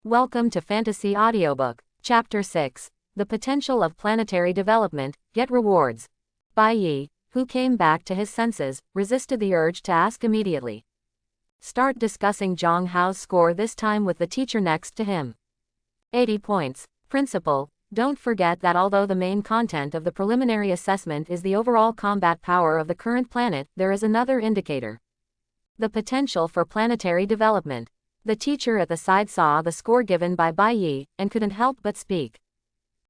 Welcome to Fantasy Audiobook, Chapter 6, The Potential of Planetary Development, Get Rewards. Bai Yi, who came back to his senses, resisted the urge to ask immediately. Start discussing Zhang Hao's score, this time with the teacher next to him. 80 points. Principal, don't forget that although the main content of the preliminary assessment is the overall combat power of the current planet, there is another indicator. The potential for planetary development. The teacher at the side saw the score given by Bai Yi, and couldn't help but speak.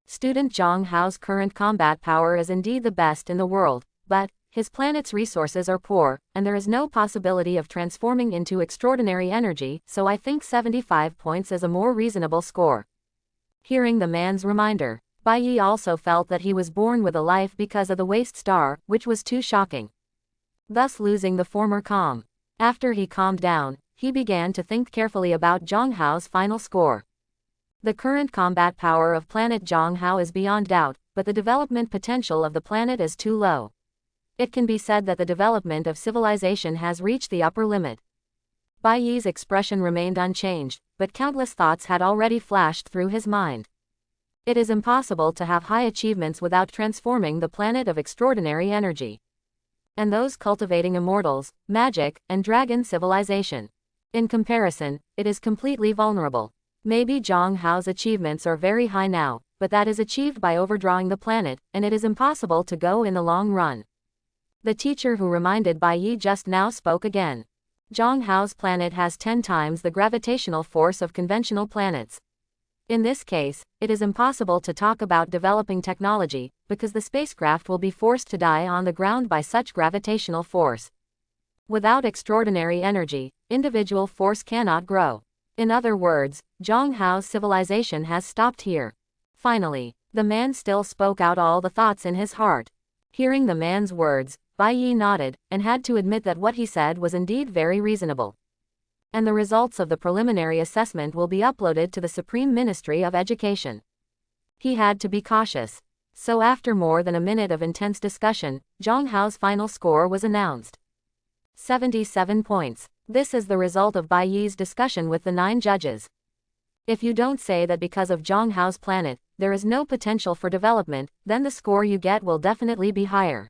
Student Zhang Hao's current combat power is indeed the best in the world, but his planet's resources are poor, and there is no possibility of transforming into extraordinary energy, so I think 75 points is a more reasonable score. Hearing the man's reminder, Bai Yi also felt that he was born with a life because of the waste star, which was too shocking. Thus losing the former calm. After he calmed down, he began to think carefully about Zhang Hao's final score. The current combat power of planet Zhang Hao is beyond doubt, but the development potential of the planet is too low. It can be said that the development of civilization has reached the upper limit. Bai Yi's expression remained unchanged, but countless thoughts had already flashed through his mind. It is impossible to have high achievements without transforming the planet of extraordinary energy. And those cultivating immortals, magic, and dragon civilization. In comparison, it is completely vulnerable. Maybe Zhang Hao's achievements are very high now, but that is achieved by overdrawing the planet, and it is impossible to go in the long run. The teacher who reminded Bai Yi just now spoke again. Zhang Hao's planet has 10 times the gravitational force of conventional planets. In this case, it is impossible to talk about developing technology, because the spacecraft will be forced to die on the ground by such gravitational force. Without extraordinary energy, individual force cannot grow. In other words, Zhang Hao's civilization has stopped here. Finally, the man still spoke out all the thoughts in his heart. Hearing the man's words, Bai Yi nodded, and had to admit that what he said was indeed very reasonable. And the results of the preliminary assessment will be uploaded to the Supreme Ministry of Education. He had to be cautious. So after more than a minute of intense discussion, Zhang Hao's final score was announced. 77 points. This is the result of Bai Yi's discussion with the 9 judges. If you don't say that because of Zhang Hao's planet, there is no potential for development, then the score you get will definitely be higher.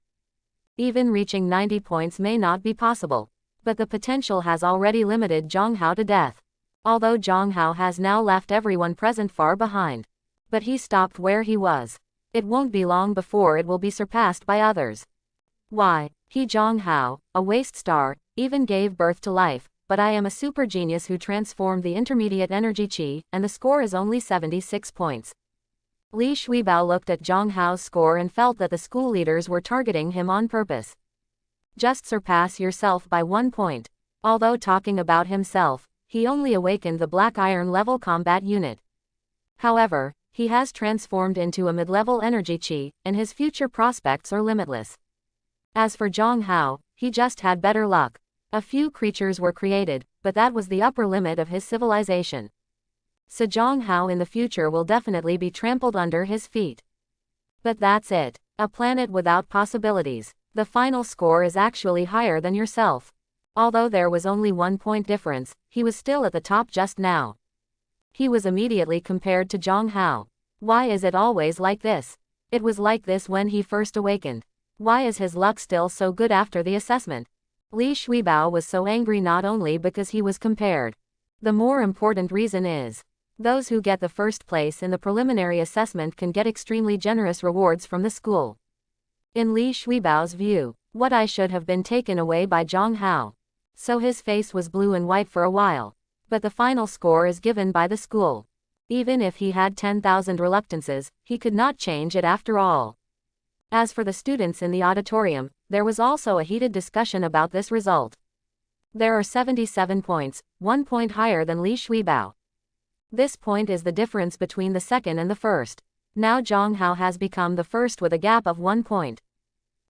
Even reaching 90 points may not be possible. But the potential has already limited Zhang Hao to death. Although Zhang Hao has now left everyone present far behind. But he stopped where he was. It won't be long before it will be surpassed by others. Why, he Zhang Hao, a waste star, even gave birth to life, but I am a super genius who transformed the intermediate energy qi, and the score is only 76 points. Li Shuibao looked at Zhang Hao's score and felt that the school leaders were targeting him on purpose. Just surpass yourself by 1 point. Although talking about himself, he only awakened the Black Iron level combat unit. However, he has transformed into a mid-level energy qi, and his future prospects are limitless. As for Zhang Hao, he just had better luck. A few creatures were created, but that was the upper limit of his civilization. So Zhang Hao in the future will definitely be trampled under his feet. But that's it. A planet without possibilities. The final score is actually higher than yourself. Although there was only 1 point difference, he was still at the top just now. He was immediately compared to Zhang Hao. Why is it always like this? It was like this when he first awakened. Why is his luck still so good after the assessment? Li Shuibao was so angry not only because he was compared. The more important reason is, those who get the first place in the preliminary assessment can get extremely generous rewards from the school. In Li Shuibao's view, what I should have been taken away by Zhang Hao. So his face was blue and white for a while. But the final score is given by the school. Even if he had 10,000 reluctances, he could not change it after all. As for the students in the auditorium, there was also a heated discussion about this result. There are 77 points, 1 point higher than Li Shuibao. This point is the difference between the second and the first. Now Zhang Hao has become the first with a gap of 1 point.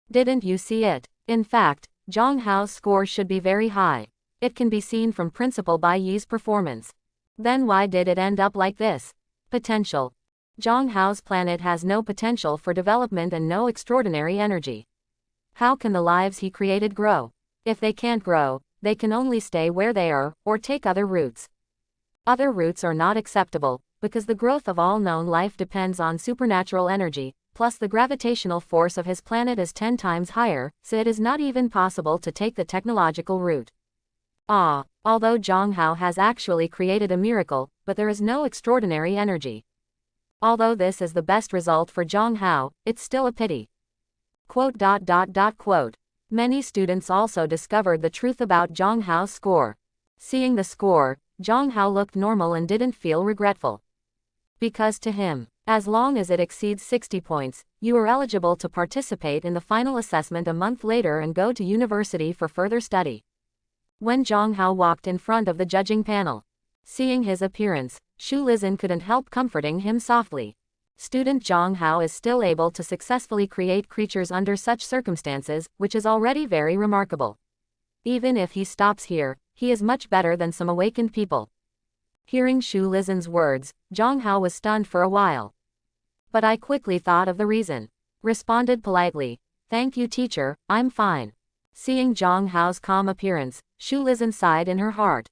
Didn't you see it? In fact, Zhang Hao's score should be very high. It can be seen from Principal Bai Yi's performance. Then why did it end up like this? Potential. Zhang Hao's planet has no potential for development and no extraordinary energy. How can the lives he created grow? If they can't grow, they can only stay where they are, or take other routes. Other routes are not acceptable, because the growth of all known life depends on supernatural energy, plus the gravitational force of his planet is 10 times higher, so it is not even possible to take the technological route. Although Zhang Hao has actually created a miracle, but there is no extraordinary energy. Although this is the best result for Zhang Hao, it's still a pity. Quote. Many students also discovered the truth about Zhang Hao's score. Seeing the score, Zhang Hao looked normal and didn't feel regretful. Because to him, as long as it exceeds 60 points, you are eligible to participate in the final assessment a month later and go to university for further study. When Zhang Hao walked in front of the judging panel, seeing his appearance, Xu Lizhen couldn't help comforting him softly. Student Zhang Hao is still able to successfully create creatures under such circumstances, which is already very remarkable. Even if he stops here, he is much better than some awakened people. Hearing Xu Lizhen's words, Zhang Hao was stunned for a while. But I quickly thought of the reason. Responded politely, "Thank you teacher, I'm fine." Seeing Zhang Hao's calm appearance, Xu Lizhen sighed in her heart.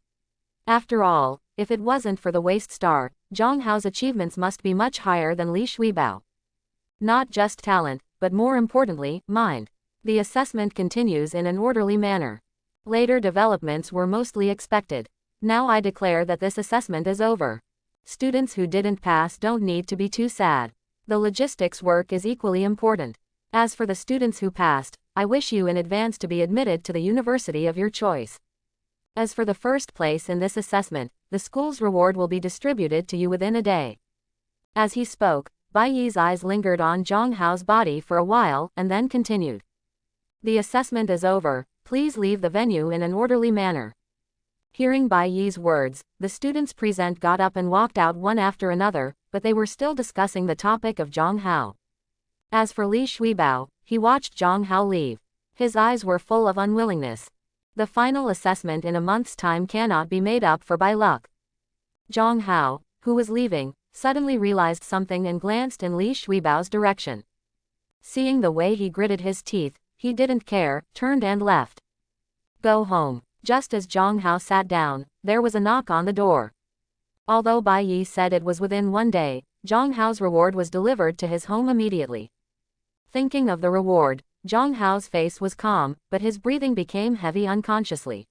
After all, if it wasn't for the waste star, Zhang Hao's achievements must be much higher than Li Shuibao. Not just talent, but more importantly, mind. The assessment continues in an orderly manner. Later developments were mostly expected. Now I declare that this assessment is over. Students who didn't pass don't need to be too sad. The logistics work is equally important. As for the students who passed, I wish you in advance to be admitted to the university of your choice. As for the first place in this assessment, the school's reward will be distributed to you within a day. As he spoke, Bai Yi's eyes lingered on Zhang Hao's body for a while and then continued. The assessment is over, please leave the venue in an orderly manner. Hearing Bai Yi's words, the students present got up and walked out one after another, but they were still discussing the topic of Zhang Hao. As for Li Shuibao, he watched Zhang Hao leave. His eyes were full of unwillingness. The final assessment in a month's time cannot be made up for by luck. Zhang Hao, who was leaving, suddenly realized something and glanced in Li Shuibao's direction. Seeing the way he gritted his teeth, he didn't care, turned and left. Go home. Just as Zhang Hao sat down, there was a knock on the door. Although Bai Yi said it was within one day, Zhang Hao's reward was delivered to his home immediately. Thinking of the reward, Zhang Hao's face was calm, but his breathing became heavy unconsciously.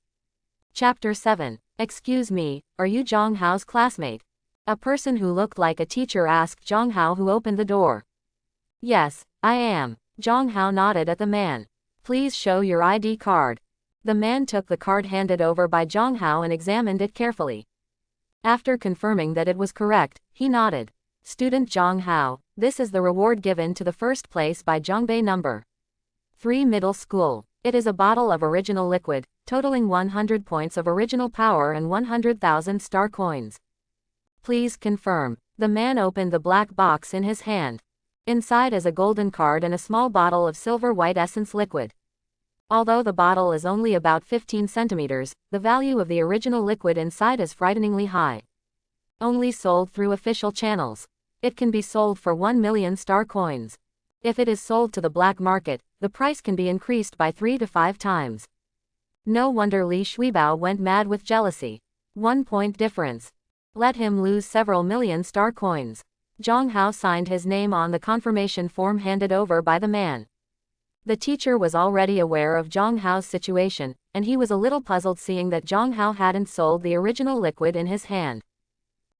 Chapter 7. Excuse me, are you Zhang Hao's classmate? A person who looked like a teacher asked Zhang Hao, who opened the door. Yes, I am. Zhang Hao nodded at the man. Please show your ID card. The man took the card handed over by Zhang Hao and examined it carefully. After confirming that it was correct, he nodded. Student Zhang Hao, this is the reward given to the first place by Zhongbei number 3 middle school. It is a bottle of original liquid, totaling 100 points of original power and 100,000 star coins. Please confirm. The man opened the black box in his hand. Inside is a golden card and a small bottle of silver white essence liquid. Although the bottle is only about 15 centimeters, the value of the original liquid inside is frighteningly high. Only sold through official channels. It can be sold for 1 million star coins. If it is sold to the black market, the price can be increased by 3 to 5 times. No wonder Li Shuibao went mad with jealousy. 1 point difference. Let him lose several million star coins. Zhang Hao signed his name on the confirmation form handed over by the man. The teacher was already aware of Zhang Hao's situation, and he was a little puzzled seeing that Zhang Hao hadn't sold the original liquid in his hand.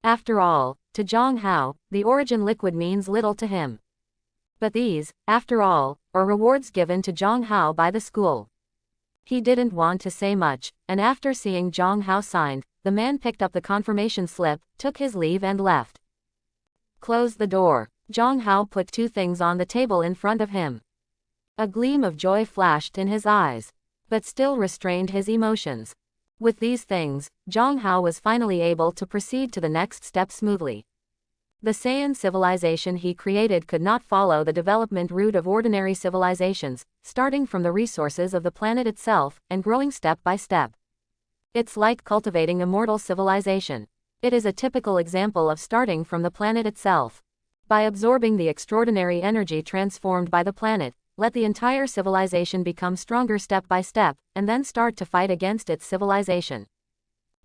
After all, to Zhang Hao, the origin liquid means little to him. But these, after all, are rewards given to Zhang Hao by the school. He didn't want to say much, and after seeing Zhang Hao signed, the man picked up the confirmation slip, took his leave and left. Close the door. Zhang Hao put 2 things on the table in front of him. A gleam of joy flashed in his eyes, but still restrained his emotions. With these things, Zhang Hao was finally able to proceed to the next step smoothly. The Saiyan civilization he created could not follow the development route of ordinary civilizations, starting from the resources of the planet itself, and growing step by step. It's like cultivating a mortal civilization. It is a typical example of starting from the planet itself. By absorbing the extraordinary energy transformed by the planet, let the entire civilization become stronger step by step, and then start to fight against its civilization.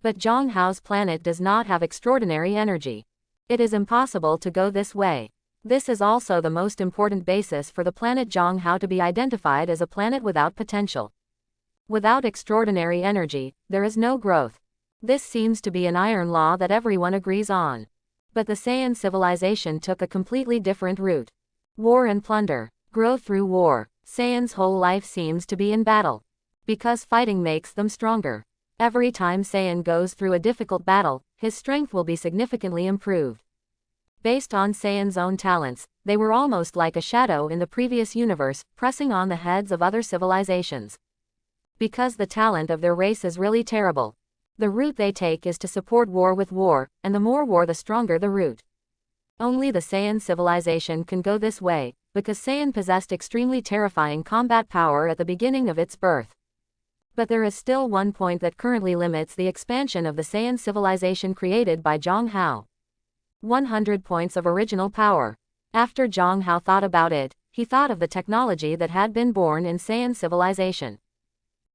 But Zhang Hao's planet does not have extraordinary energy. It is impossible to go this way. This is also the most important basis for the planet Zhang Hao to be identified as a planet without potential. Without extraordinary energy, there is no growth. This seems to be an iron law that everyone agrees on. But the Saiyan civilization took a completely different route. War and plunder. Grow through war. Saiyan's whole life seems to be in battle. Because fighting makes them stronger. Every time Saiyan goes through a difficult battle, his strength will be significantly improved. Based on Saiyan's own talents, they were almost like a shadow in the previous universe, pressing on the heads of other civilizations. Because the talent of their race is really terrible. The route they take is to support war with war, and the more war the stronger the route. Only the Saiyan civilization can go this way, because Saiyan possessed extremely terrifying combat power at the beginning of its birth. But there is still one point that currently limits the expansion of the Saiyan civilization created by Zhang Hao. 100 points of original power. After Zhang Hao thought about it, he thought of the technology that had been born in Saiyan civilization.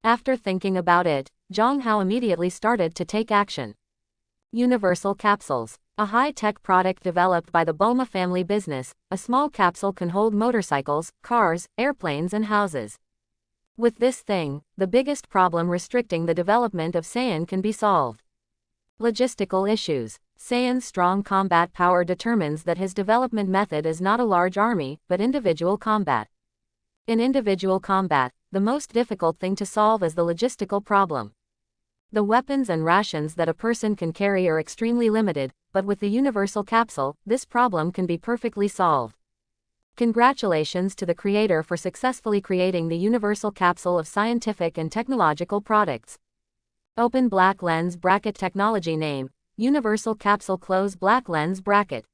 After thinking about it, Zhang Hao immediately started to take action. Universal capsules. A high-tech product developed by the Bulma family business, a small capsule can hold motorcycles, cars, airplanes and houses. With this thing, the biggest problem restricting the development of Saiyan can be solved. Logistical issues. Saiyan's strong combat power determines that his development method is not a large army, but individual combat. In individual combat, the most difficult thing to solve is the logistical problem. The weapons and rations that a person can carry are extremely limited, but with the universal capsule, this problem can be perfectly solved. Congratulations to the creator for successfully creating the universal capsule of scientific and technological products. Open black lens bracket. Technology name: Universal Capsule. Close black lens bracket.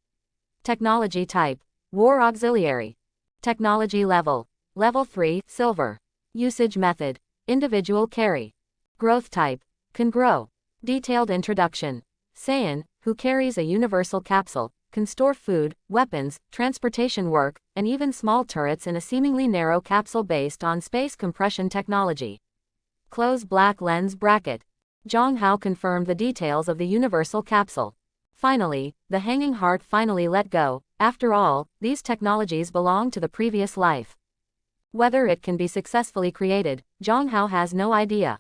Technology type: War Auxiliary. Technology level: Level 3, Silver. Usage method: Individual carry. Growth type: Can grow. Detailed introduction. Saiyan, who carries a universal capsule, can store food, weapons, transportation work, and even small turrets in a seemingly narrow capsule based on space compression technology. Close black lens bracket. Zhang Hao confirmed the details of the universal capsule. Finally, the hanging heart finally let go. After all, these technologies belong to the previous life. Whether it can be successfully created, Zhang Hao has no idea.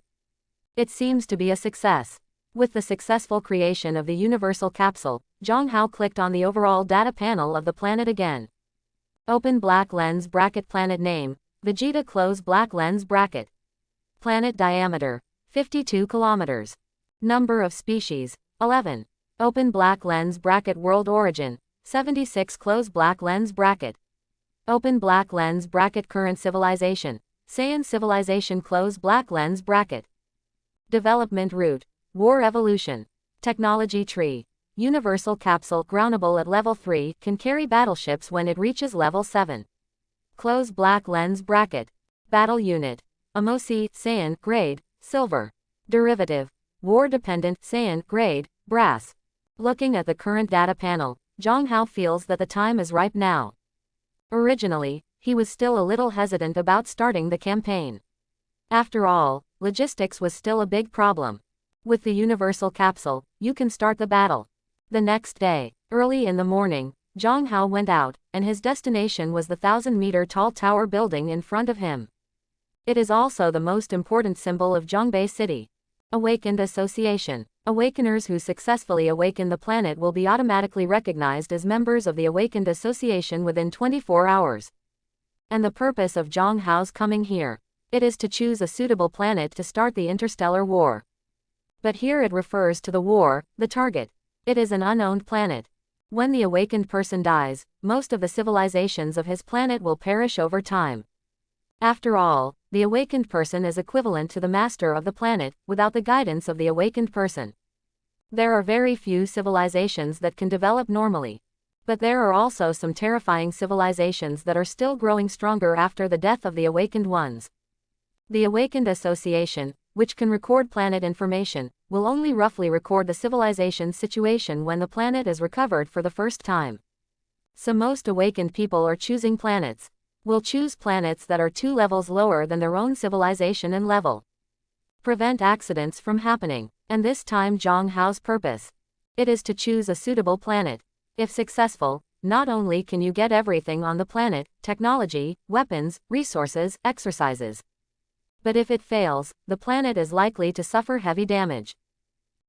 It seems to be a success. With the successful creation of the universal capsule, Zhang Hao clicked on the overall data panel of the planet again. Open black lens bracket. Planet name: Vegeta. Close black lens bracket. Planet diameter: 52 kilometers. Number of species: 11. Open black lens bracket. World origin: 76. Close black lens bracket. Open black lens bracket. Current civilization: Saiyan civilization. Close black lens bracket. Development route: War evolution. Technology tree: Universal capsule. Groundable at level 3, can carry battleships when it reaches level 7. Close black lens bracket. Battle unit: Amosi. Saiyan. Grade: Silver. Derivative: War dependent. Saiyan. Grade: Brass. Looking at the current data panel, Zhang Hao feels that the time is ripe now. Originally, he was still a little hesitant about starting the campaign. After all, logistics was still a big problem. With the universal capsule, you can start the battle. The next day, early in the morning, Zhang Hao went out, and his destination was the 1,000-meter-tall tower building in front of him. It is also the most important symbol of Zhongbei City. Awakened Association. Awakeners who successfully awaken the planet will be automatically recognized as members of the Awakened Association within 24 hours. And the purpose of Zhang Hao's coming here: it is to choose a suitable planet to start the interstellar war. But here it refers to the war, the target. It is an unowned planet. When the awakened person dies, most of the civilizations of his planet will perish over time. After all, the awakened person is equivalent to the master of the planet, without the guidance of the awakened person. There are very few civilizations that can develop normally. But there are also some terrifying civilizations that are still growing stronger after the death of the awakened ones. The Awakened Association, which can record planet information, will only roughly record the civilization's situation when the planet is recovered for the first time. So most awakened people are choosing planets. Will choose planets that are 2 levels lower than their own civilization and level. Prevent accidents from happening. And this time Zhang Hao's purpose. It is to choose a suitable planet. If successful, not only can you get everything on the planet, technology, weapons, resources, exercises. But if it fails, the planet is likely to suffer heavy damage.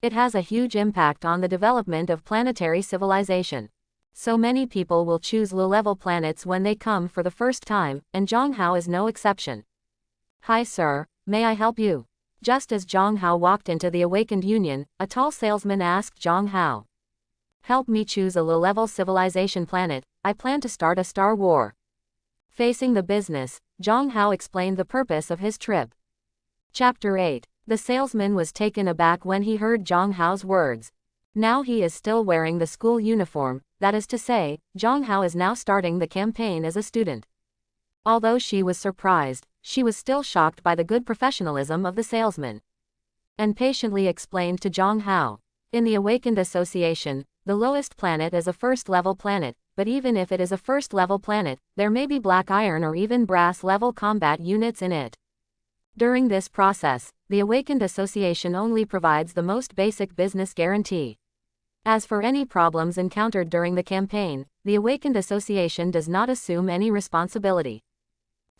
It has a huge impact on the development of planetary civilization. So many people will choose low-level planets when they come for the first time, and Zhang Hao is no exception. Hi sir, may I help you? Just as Zhang Hao walked into the Awakened Union, a tall salesman asked Zhang Hao. Help me choose a low-level civilization planet, I plan to start a star war. Facing the business, Zhang Hao explained the purpose of his trip. Chapter 8. The salesman was taken aback when he heard Zhang Hao's words. Now he is still wearing the school uniform, that is to say, Zhang Hao is now starting the campaign as a student. Although she was surprised, she was still shocked by the good professionalism of the salesman. And patiently explained to Zhang Hao. In the Awakened Association, the lowest planet is a first-level planet, but even if it is a first-level planet, there may be black iron or even brass-level combat units in it. During this process, the Awakened Association only provides the most basic business guarantee. As for any problems encountered during the campaign, the Awakened Association does not assume any responsibility.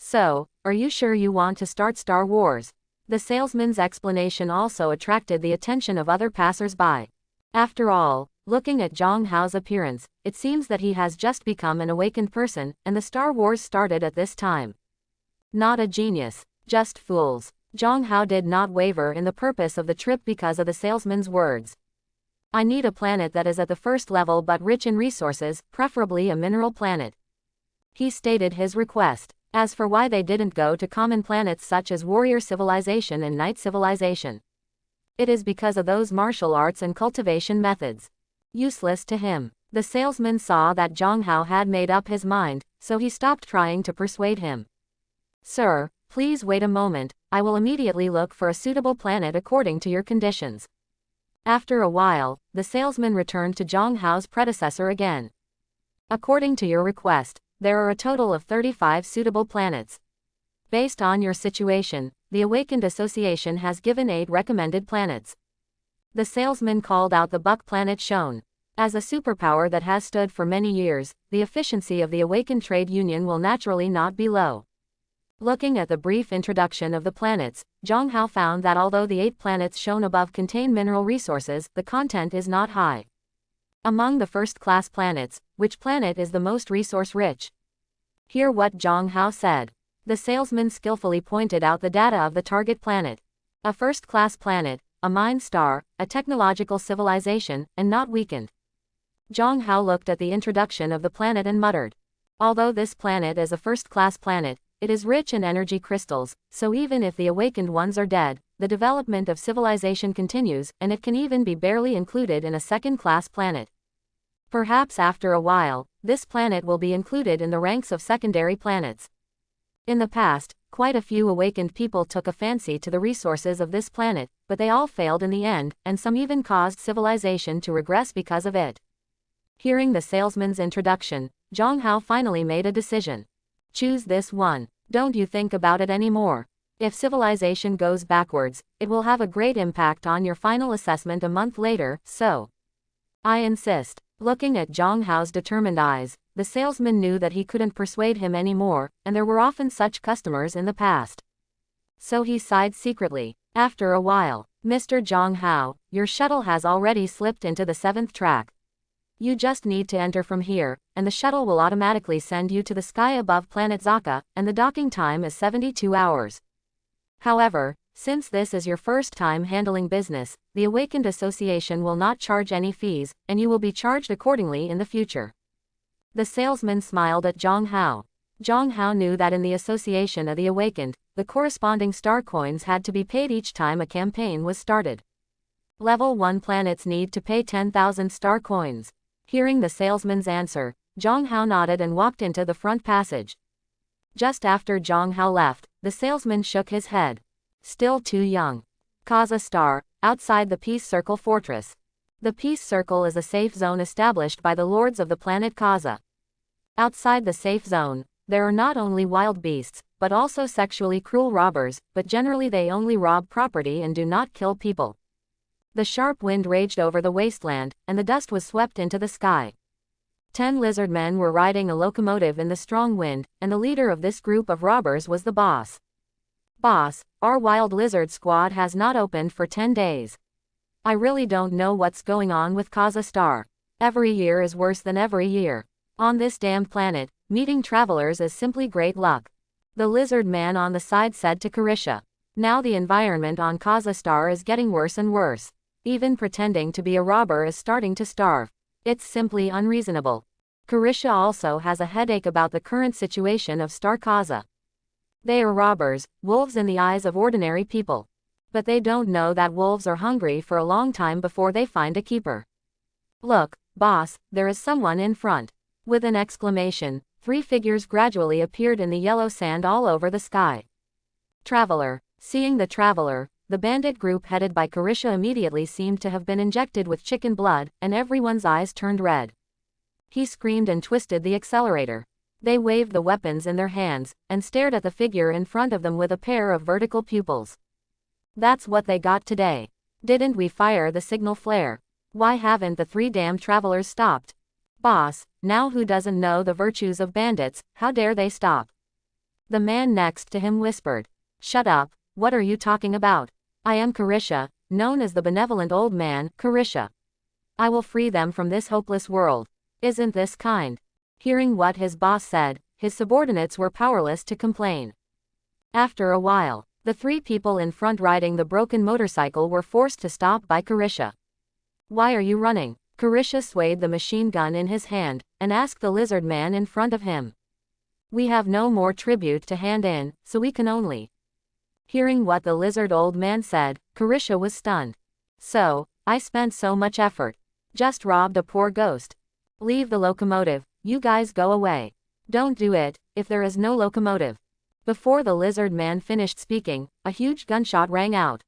So, are you sure you want to start Star Wars? The salesman's explanation also attracted the attention of other passers-by. After all, looking at Zhang Hao's appearance, it seems that he has just become an awakened person, and the Star Wars started at this time. Not a genius, just fools. Zhang Hao did not waver in the purpose of the trip because of the salesman's words. I need a planet that is at the first level but rich in resources, preferably a mineral planet. He stated his request. As for why they didn't go to common planets such as warrior civilization and knight civilization, it is because of those martial arts and cultivation methods. Useless to him. The salesman saw that Zhang Hao had made up his mind, so he stopped trying to persuade him. Sir, please wait a moment, I will immediately look for a suitable planet according to your conditions. After a while, the salesman returned to Zhang Hao's predecessor again. According to your request, there are a total of 35 suitable planets. Based on your situation, the Awakened Association has given 8 recommended planets. The salesman called out the Buck planet shown. As a superpower that has stood for many years, the efficiency of the Awakened Trade Union will naturally not be low. Looking at the brief introduction of the planets, Zhang Hao found that although the 8 planets shown above contain mineral resources, the content is not high. Among the first-class planets, which planet is the most resource-rich? Hear what Zhang Hao said. The salesman skillfully pointed out the data of the target planet. A first-class planet, a mine star, a technological civilization, and not weakened. Zhang Hao looked at the introduction of the planet and muttered. Although this planet is a first-class planet, it is rich in energy crystals, so even if the awakened ones are dead, the development of civilization continues, and it can even be barely included in a second-class planet. Perhaps after a while, this planet will be included in the ranks of secondary planets. In the past, quite a few awakened people took a fancy to the resources of this planet, but they all failed in the end, and some even caused civilization to regress because of it. Hearing the salesman's introduction, Zhang Hao finally made a decision. Choose this one. Don't you think about it anymore. If civilization goes backwards, it will have a great impact on your final assessment a month later, so I insist. Looking at Zhang Hao's determined eyes, the salesman knew that he couldn't persuade him anymore, and there were often such customers in the past. So he sighed secretly. After a while, Mr. Zhang Hao, your shuttle has already slipped into the 7th track. You just need to enter from here, and the shuttle will automatically send you to the sky above planet Zaka, and the docking time is 72 hours. However, since this is your first time handling business, the Awakened Association will not charge any fees, and you will be charged accordingly in the future. The salesman smiled at Zhang Hao. Zhang Hao knew that in the Association of the Awakened, the corresponding star coins had to be paid each time a campaign was started. Level 1 planets need to pay 10,000 star coins. Hearing the salesman's answer, Zhang Hao nodded and walked into the front passage. Just after Zhang Hao left, the salesman shook his head. Still too young. Kaza Star, outside the Peace Circle Fortress. The Peace Circle is a safe zone established by the lords of the planet Kaza. Outside the safe zone, there are not only wild beasts, but also sexually cruel robbers, but generally they only rob property and do not kill people. The sharp wind raged over the wasteland, and the dust was swept into the sky. 10 lizard men were riding a locomotive in the strong wind, and the leader of this group of robbers was the boss. Boss, our wild lizard squad has not opened for 10 days. I really don't know what's going on with Kaza Star. Every year is worse than every year. On this damned planet, meeting travelers is simply great luck. The lizard man on the side said to Carisha. Now the environment on Kaza Star is getting worse and worse. Even pretending to be a robber is starting to starve. It's simply unreasonable. Carisha also has a headache about the current situation of Star Kaza. They are robbers, wolves in the eyes of ordinary people. But they don't know that wolves are hungry for a long time before they find a keeper. Look, boss, there is someone in front. With an exclamation, 3 figures gradually appeared in the yellow sand all over the sky. Traveler. Seeing the traveler, the bandit group headed by Carisha immediately seemed to have been injected with chicken blood, and everyone's eyes turned red. He screamed and twisted the accelerator. They waved the weapons in their hands, and stared at the figure in front of them with a pair of vertical pupils. That's what they got today. Didn't we fire the signal flare? Why haven't the 3 damn travelers stopped? Boss, now who doesn't know the virtues of bandits, how dare they stop? The man next to him whispered. Shut up, what are you talking about? I am Carisha, known as the benevolent old man, Carisha. I will free them from this hopeless world. Isn't this kind? Hearing what his boss said, his subordinates were powerless to complain. After a while, the 3 people in front riding the broken motorcycle were forced to stop by Carisha. Why are you running? Carisha swayed the machine gun in his hand, and asked the lizard man in front of him. We have no more tribute to hand in, so we can only. Hearing what the lizard old man said, Carisha was stunned. So, I spent so much effort. Just robbed a poor ghost. Leave the locomotive, you guys go away. Don't do it, if there is no locomotive. Before the lizard man finished speaking, a huge gunshot rang out.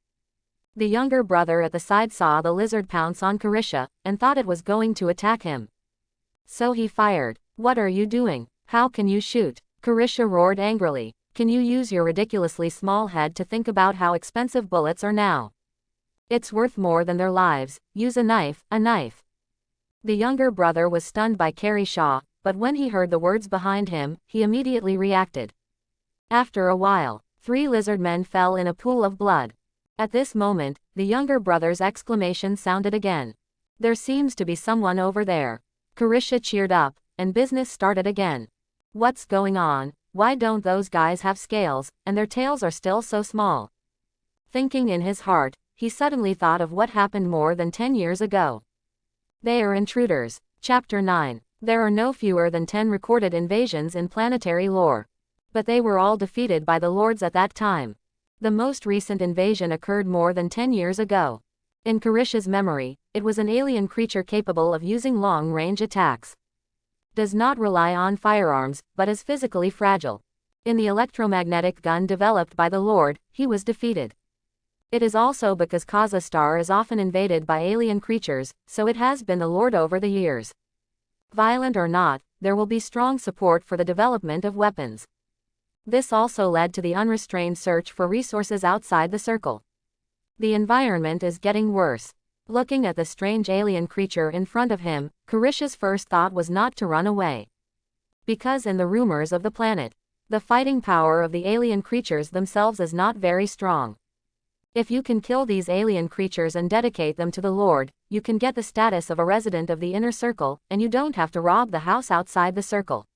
The younger brother at the side saw the lizard pounce on Carisha, and thought it was going to attack him. So he fired. What are you doing? How can you shoot? Carisha roared angrily. Can you use your ridiculously small head to think about how expensive bullets are now? It's worth more than their lives. Use a knife, a knife. The younger brother was stunned by Carrie Shaw, but when he heard the words behind him, he immediately reacted. After a while, 3 lizard men fell in a pool of blood. At this moment, the younger brother's exclamation sounded again. There seems to be someone over there. Carisha cheered up, and business started again. What's going on? Why don't those guys have scales, and their tails are still so small? Thinking in his heart, he suddenly thought of what happened more than 10 years ago. They are intruders. Chapter 9. There are no fewer than 10 recorded invasions in planetary lore. But they were all defeated by the lords at that time. The most recent invasion occurred more than 10 years ago. In Carisha's memory, it was an alien creature capable of using long-range attacks. Does not rely on firearms, but is physically fragile. In the electromagnetic gun developed by the Lord, he was defeated. It is also because Kaza Star is often invaded by alien creatures, so it has been the Lord over the years. Violent or not, there will be strong support for the development of weapons. This also led to the unrestrained search for resources outside the circle. The environment is getting worse. Looking at the strange alien creature in front of him, Carisha's first thought was not to run away. Because in the rumors of the planet, the fighting power of the alien creatures themselves is not very strong. If you can kill these alien creatures and dedicate them to the Lord, you can get the status of a resident of the inner circle, and you don't have to rob the house outside the circle.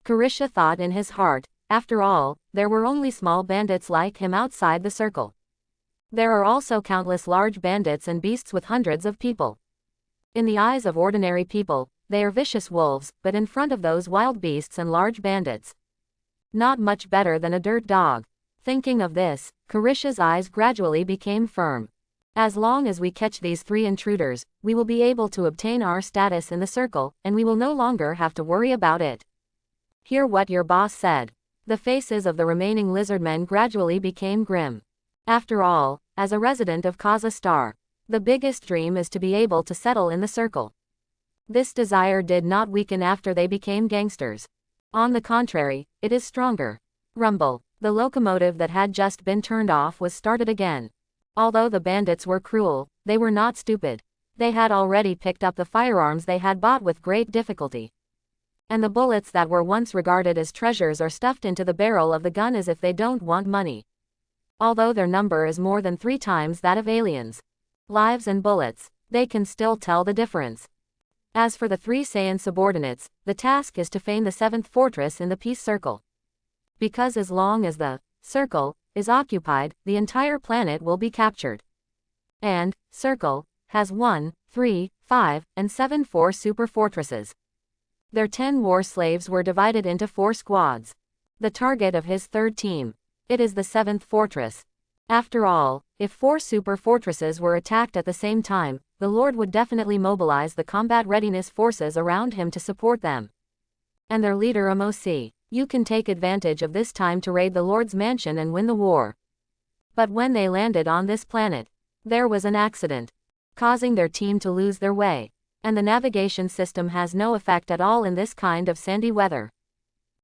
Carisha thought in his heart, after all, there were only small bandits like him outside the circle. There are also countless large bandits and beasts with hundreds of people. In the eyes of ordinary people, they are vicious wolves, but in front of those wild beasts and large bandits, not much better than a dirt dog. Thinking of this, Carisha's eyes gradually became firm. As long as we catch these 3 intruders, we will be able to obtain our status in the circle, and we will no longer have to worry about it. Hear what your boss said. The faces of the remaining lizard men gradually became grim. After all, as a resident of Kaza Star, the biggest dream is to be able to settle in the circle. This desire did not weaken after they became gangsters. On the contrary, it is stronger. Rumble. The locomotive that had just been turned off was started again. Although the bandits were cruel, they were not stupid. They had already picked up the firearms they had bought with great difficulty. And the bullets that were once regarded as treasures are stuffed into the barrel of the gun as if they don't want money. Although their number is more than 3 times that of aliens' lives and bullets, they can still tell the difference. As for the 3 Saiyan subordinates, the task is to feign the 7th fortress in the peace circle. Because as long as the circle is occupied, the entire planet will be captured. And circle has 1, 3, 5, and 7 4 super fortresses. Their 10 war slaves were divided into 4 squads. The target of his 3rd team. It is the 7th fortress. After all, if 4 super fortresses were attacked at the same time, the Lord would definitely mobilize the combat readiness forces around him to support them. And their leader Amosi, you can take advantage of this time to raid the Lord's mansion and win the war. But when they landed on this planet, there was an accident, causing their team to lose their way. And the navigation system has no effect at all in this kind of sandy weather.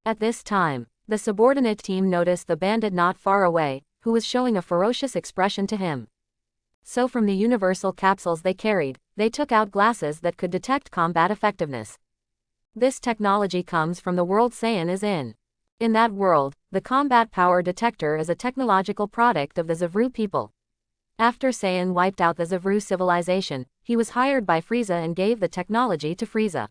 At this time, the subordinate team noticed the bandit not far away, who was showing a ferocious expression to him. So from the universal capsules they carried, they took out glasses that could detect combat effectiveness. This technology comes from the world Saiyan is in. In that world, the combat power detector is a technological product of the Zavru people. After Saiyan wiped out the Zavru civilization, he was hired by Frieza and gave the technology to Frieza.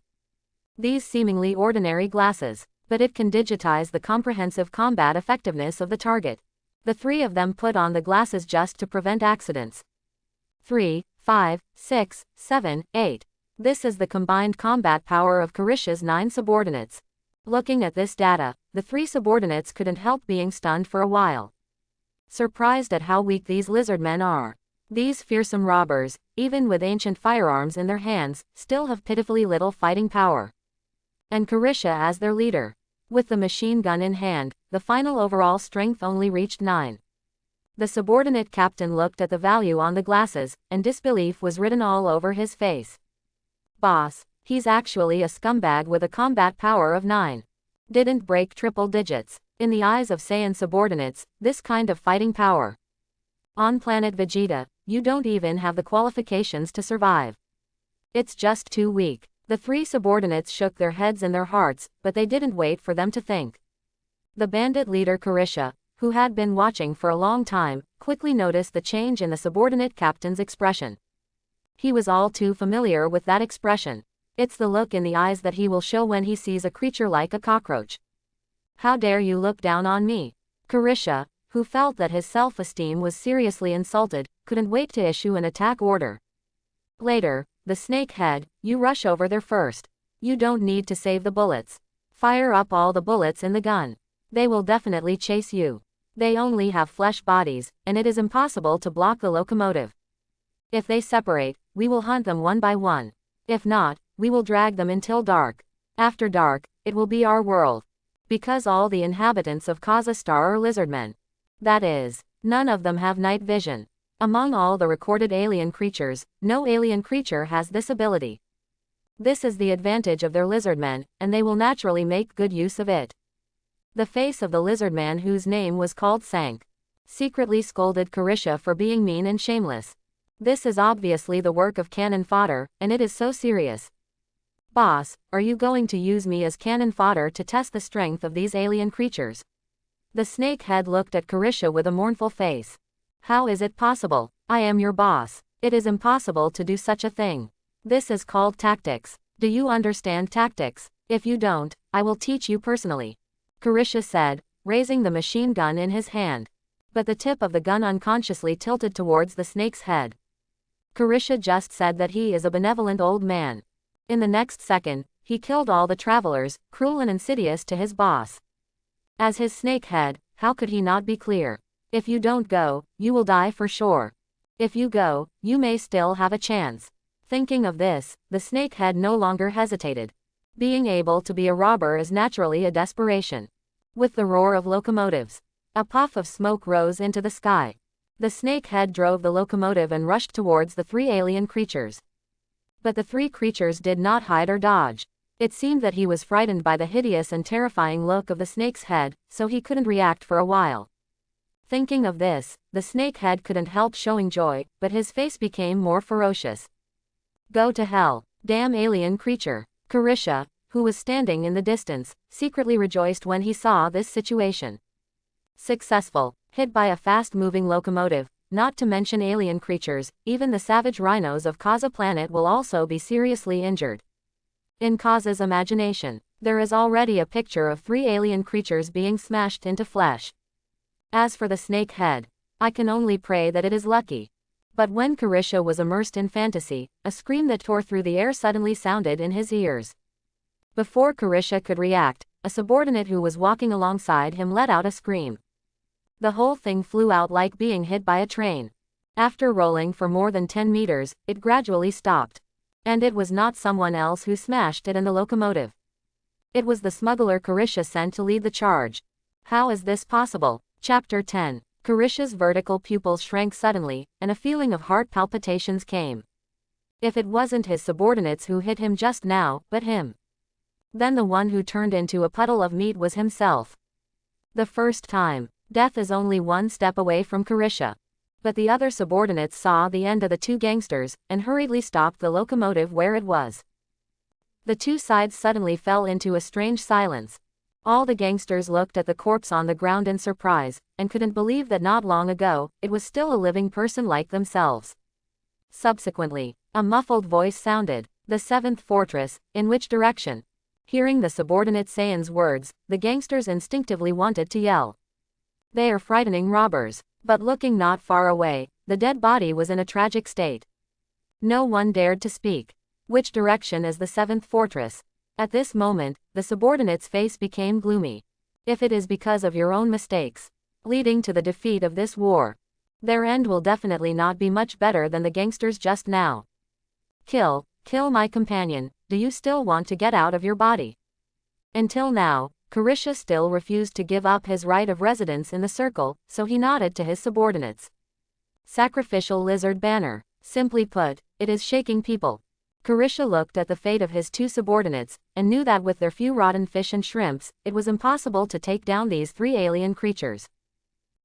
These seemingly ordinary glasses, but it can digitize the comprehensive combat effectiveness of the target. The 3 of them put on the glasses just to prevent accidents. 3, 5, 6, 7, 8. This is the combined combat power of Carisha's 9 subordinates. Looking at this data, the 3 subordinates couldn't help being stunned for a while. Surprised at how weak these lizard men are. These fearsome robbers, even with ancient firearms in their hands, still have pitifully little fighting power. And Carisha as their leader. With the machine gun in hand, the final overall strength only reached 9. The subordinate captain looked at the value on the glasses, and disbelief was written all over his face. Boss, he's actually a scumbag with a combat power of 9. Didn't break triple digits. In the eyes of Saiyan subordinates, this kind of fighting power. On planet Vegeta, you don't even have the qualifications to survive. It's just too weak. The 3 subordinates shook their heads and their hearts, but they didn't wait for them to think. The bandit leader Carisha, who had been watching for a long time, quickly noticed the change in the subordinate captain's expression. He was all too familiar with that expression. It's the look in the eyes that he will show when he sees a creature like a cockroach. How dare you look down on me? Carisha, who felt that his self-esteem was seriously insulted, couldn't wait to issue an attack order. Later, the snake head, you rush over there first. You don't need to save the bullets. Fire up all the bullets in the gun. They will definitely chase you. They only have flesh bodies, and it is impossible to block the locomotive. If they separate, we will hunt them one by one. If not, we will drag them until dark. After dark, it will be our world. Because all the inhabitants of Kazakhstan are lizardmen. That is, none of them have night vision. Among all the recorded alien creatures, no alien creature has this ability. This is the advantage of their lizardmen, and they will naturally make good use of it. The face of the lizardman whose name was called Sank secretly scolded Carisha for being mean and shameless. This is obviously the work of cannon fodder, and it is so serious. Boss, are you going to use me as cannon fodder to test the strength of these alien creatures? The snake head looked at Carisha with a mournful face. How is it possible? I am your boss. It is impossible to do such a thing. This is called tactics. Do you understand tactics? If you don't, I will teach you personally. Carisha said, raising the machine gun in his hand. But the tip of the gun unconsciously tilted towards the snake's head. Carisha just said that he is a benevolent old man. In the next second, he killed all the travelers, cruel and insidious to his boss. As his snake head, how could he not be clear? If you don't go, you will die for sure. If you go, you may still have a chance. Thinking of this, the snake head no longer hesitated. Being able to be a robber is naturally a desperation. With the roar of locomotives, a puff of smoke rose into the sky. The snake head drove the locomotive and rushed towards the 3 alien creatures. But the 3 creatures did not hide or dodge. It seemed that he was frightened by the hideous and terrifying look of the snake's head, so he couldn't react for a while. Thinking of this, the snakehead couldn't help showing joy, but his face became more ferocious. Go to hell, damn alien creature. Carisha, who was standing in the distance, secretly rejoiced when he saw this situation. Successful, hit by a fast-moving locomotive, not to mention alien creatures, even the savage rhinos of Kaza planet will also be seriously injured. In Kaza's imagination, there is already a picture of 3 alien creatures being smashed into flesh. As for the snake head, I can only pray that it is lucky. But when Carisha was immersed in fantasy, a scream that tore through the air suddenly sounded in his ears. Before Carisha could react, a subordinate who was walking alongside him let out a scream. The whole thing flew out like being hit by a train. After rolling for more than 10 meters, it gradually stopped. And it was not someone else who smashed it in the locomotive. It was the smuggler Carisha sent to lead the charge. How is this possible? Chapter 10. Carisha's vertical pupils shrank suddenly, and a feeling of heart palpitations came. If it wasn't his subordinates who hit him just now, but him. Then the one who turned into a puddle of meat was himself. The first time, death is only one step away from Carisha. But the other subordinates saw the end of the 2 gangsters, and hurriedly stopped the locomotive where it was. The 2 sides suddenly fell into a strange silence. All the gangsters looked at the corpse on the ground in surprise, and couldn't believe that not long ago, it was still a living person like themselves. Subsequently, a muffled voice sounded, "The 7th fortress, in which direction?" Hearing the subordinate Saiyan's words, the gangsters instinctively wanted to yell. They are frightening robbers. But looking not far away, the dead body was in a tragic state. No one dared to speak. Which direction is the 7th fortress? At this moment, the subordinate's face became gloomy. If it is because of your own mistakes, leading to the defeat of this war, their end will definitely not be much better than the gangsters just now. Kill my companion. Do you still want to get out of your body? Until now, Carisha still refused to give up his right of residence in the circle, so he nodded to his subordinates. Sacrificial lizard banner. Simply put, it is shaking people. Carisha looked at the fate of his 2 subordinates, and knew that with their few rotten fish and shrimps, it was impossible to take down these 3 alien creatures.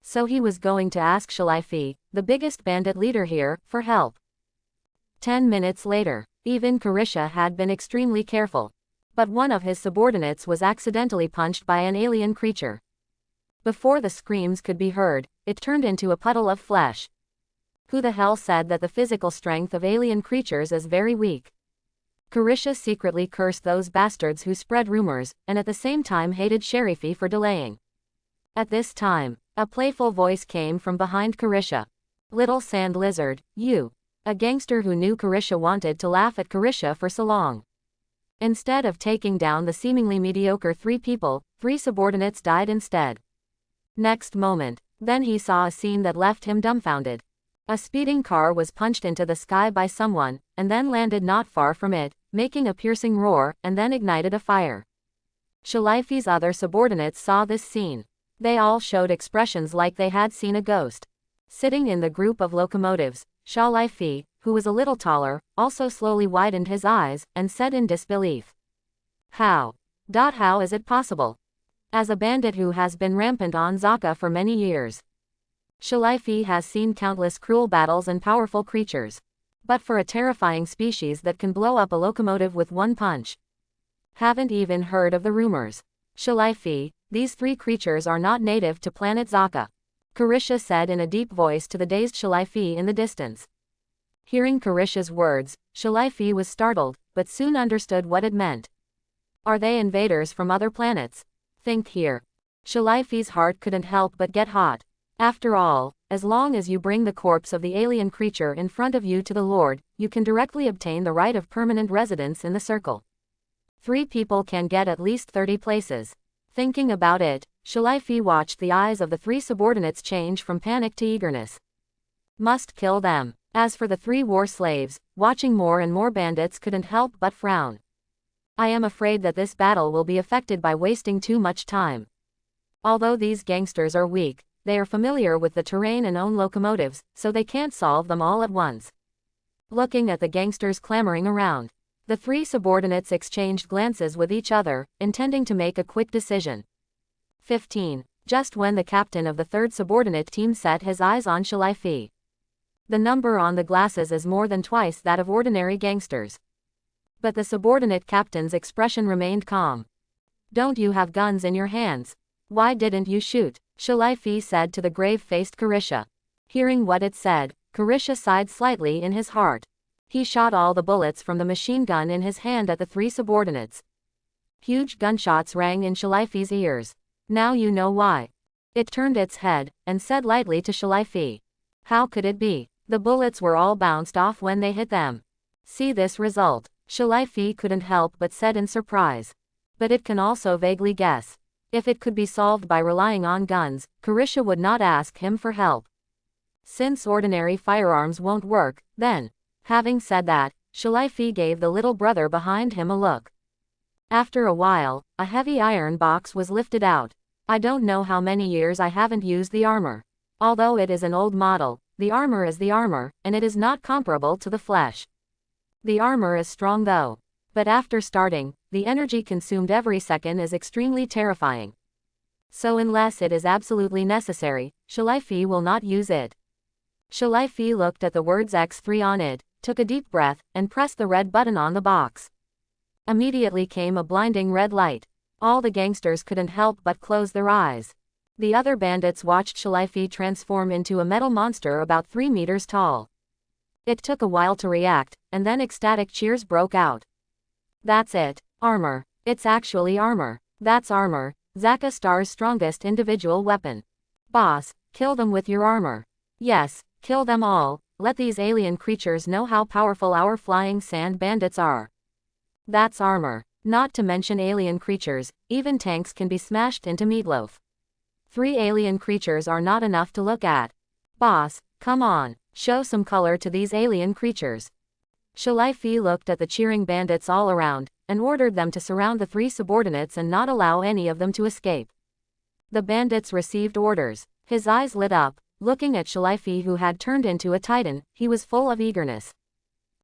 So he was going to ask Shalifi, the biggest bandit leader here, for help. 10 minutes later, even Carisha had been extremely careful. But one of his subordinates was accidentally punched by an alien creature. Before the screams could be heard, it turned into a puddle of flesh. Who the hell said that the physical strength of alien creatures is very weak? Carisha secretly cursed those bastards who spread rumors, and at the same time hated Sharifi for delaying. At this time, a playful voice came from behind Carisha. "Little sand lizard, you." A gangster who knew Carisha wanted to laugh at Carisha for so long. Instead of taking down the seemingly mediocre 3 people, 3 subordinates died instead. Next moment, then he saw a scene that left him dumbfounded. A speeding car was punched into the sky by someone, and then landed not far from it, making a piercing roar, and then ignited a fire. Shalifi's other subordinates saw this scene. They all showed expressions like they had seen a ghost. Sitting in the group of locomotives, Shalifi, who was a little taller, also slowly widened his eyes, and said in disbelief. How is it possible? As a bandit who has been rampant on Zaka for many years, Shalifi has seen countless cruel battles and powerful creatures. But for a terrifying species that can blow up a locomotive with one punch. Haven't even heard of the rumors. Shalifi, these 3 creatures are not native to planet Zaka. Carisha said in a deep voice to the dazed Shalifi in the distance. Hearing Carisha's words, Shalifi was startled, but soon understood what it meant. Are they invaders from other planets? Think here. Shalifi's heart couldn't help but get hot. After all, as long as you bring the corpse of the alien creature in front of you to the Lord, you can directly obtain the right of permanent residence in the circle. 3 people can get at least 30 places. Thinking about it, Shalifi watched the eyes of the 3 subordinates change from panic to eagerness. Must kill them. As for the 3 war slaves, watching more and more bandits couldn't help but frown. I am afraid that this battle will be affected by wasting too much time. Although these gangsters are weak, they are familiar with the terrain and own locomotives, so they can't solve them all at once. Looking at the gangsters clamoring around, the 3 subordinates exchanged glances with each other, intending to make a quick decision. 15. just when the captain of the third subordinate team set his eyes on Shalifi. The number on the glasses is more than twice that of ordinary gangsters. But the subordinate captain's expression remained calm. "Don't you have guns in your hands? Why didn't you shoot?" Shalifi said to the grave-faced Carisha. Hearing what it said, Carisha sighed slightly in his heart. He shot all the bullets from the machine gun in his hand at the three subordinates. Huge gunshots rang in Shalifi's ears. "Now you know why." It turned its head, and said lightly to Shalifi. "How could it be? The bullets were all bounced off when they hit them. See this result." Shalifi couldn't help but said in surprise. But it can also vaguely guess. If it could be solved by relying on guns, Carisha would not ask him for help. Since ordinary firearms won't work, then. Having said that, Shalifi gave the little brother behind him a look. After a while, a heavy iron box was lifted out. "I don't know how many years I haven't used the armor. Although it is an old model, the armor is the armor, and it is not comparable to the flesh. The armor is strong though. But after starting, the energy consumed every second is extremely terrifying. So unless it is absolutely necessary, Shalifi will not use it." Shalifi looked at the words X3 on it, took a deep breath, and pressed the red button on the box. Immediately came a blinding red light. All the gangsters couldn't help but close their eyes. The other bandits watched Shalifi transform into a metal monster about 3 meters tall. It took a while to react, and then ecstatic cheers broke out. "That's it. Armor. It's actually armor. That's armor. Zaka Star's strongest individual weapon. Boss, kill them with your armor. Yes, kill them all. Let these alien creatures know how powerful our flying sand bandits are. That's armor. Not to mention alien creatures, even tanks can be smashed into meatloaf. 3 alien creatures are not enough to look at. Boss, come on, show some color to these alien creatures." Shalifi looked at the cheering bandits all around, and ordered them to surround the 3 subordinates and not allow any of them to escape. The bandits received orders. His eyes lit up. Looking at Shalifi, who had turned into a titan, he was full of eagerness.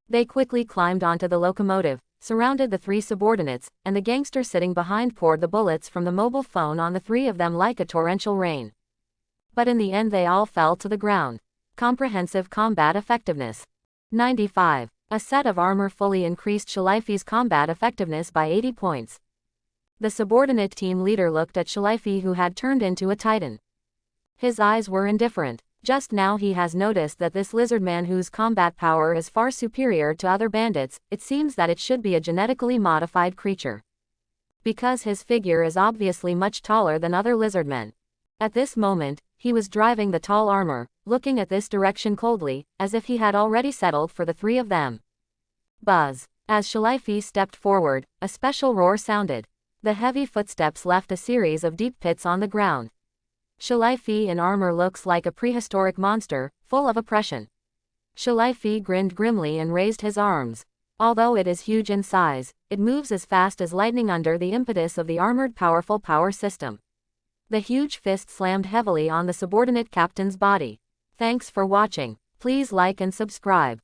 They quickly climbed onto the locomotive, surrounded the 3 subordinates, and the gangster sitting behind poured the bullets from the mobile phone on the 3 of them like a torrential rain. But in the end they all fell to the ground. Comprehensive combat effectiveness. 95. A set of armor fully increased Shalifi's combat effectiveness by 80 points. The subordinate team leader looked at Shalifi, who had turned into a titan. His eyes were indifferent. Just now he has noticed that this lizard man, whose combat power is far superior to other bandits, it seems that it should be a genetically modified creature. Because his figure is obviously much taller than other lizard men. At this moment, he was driving the tall armor, looking at this direction coldly, as if he had already settled for the 3 of them. Buzz. As Shalifi stepped forward, a special roar sounded. The heavy footsteps left a series of deep pits on the ground. Shalifi in armor looks like a prehistoric monster, full of oppression. Shalifi grinned grimly and raised his arms. Although it is huge in size, it moves as fast as lightning under the impetus of the armored powerful power system. The huge fist slammed heavily on the subordinate captain's body. Thanks for watching. Please like and subscribe.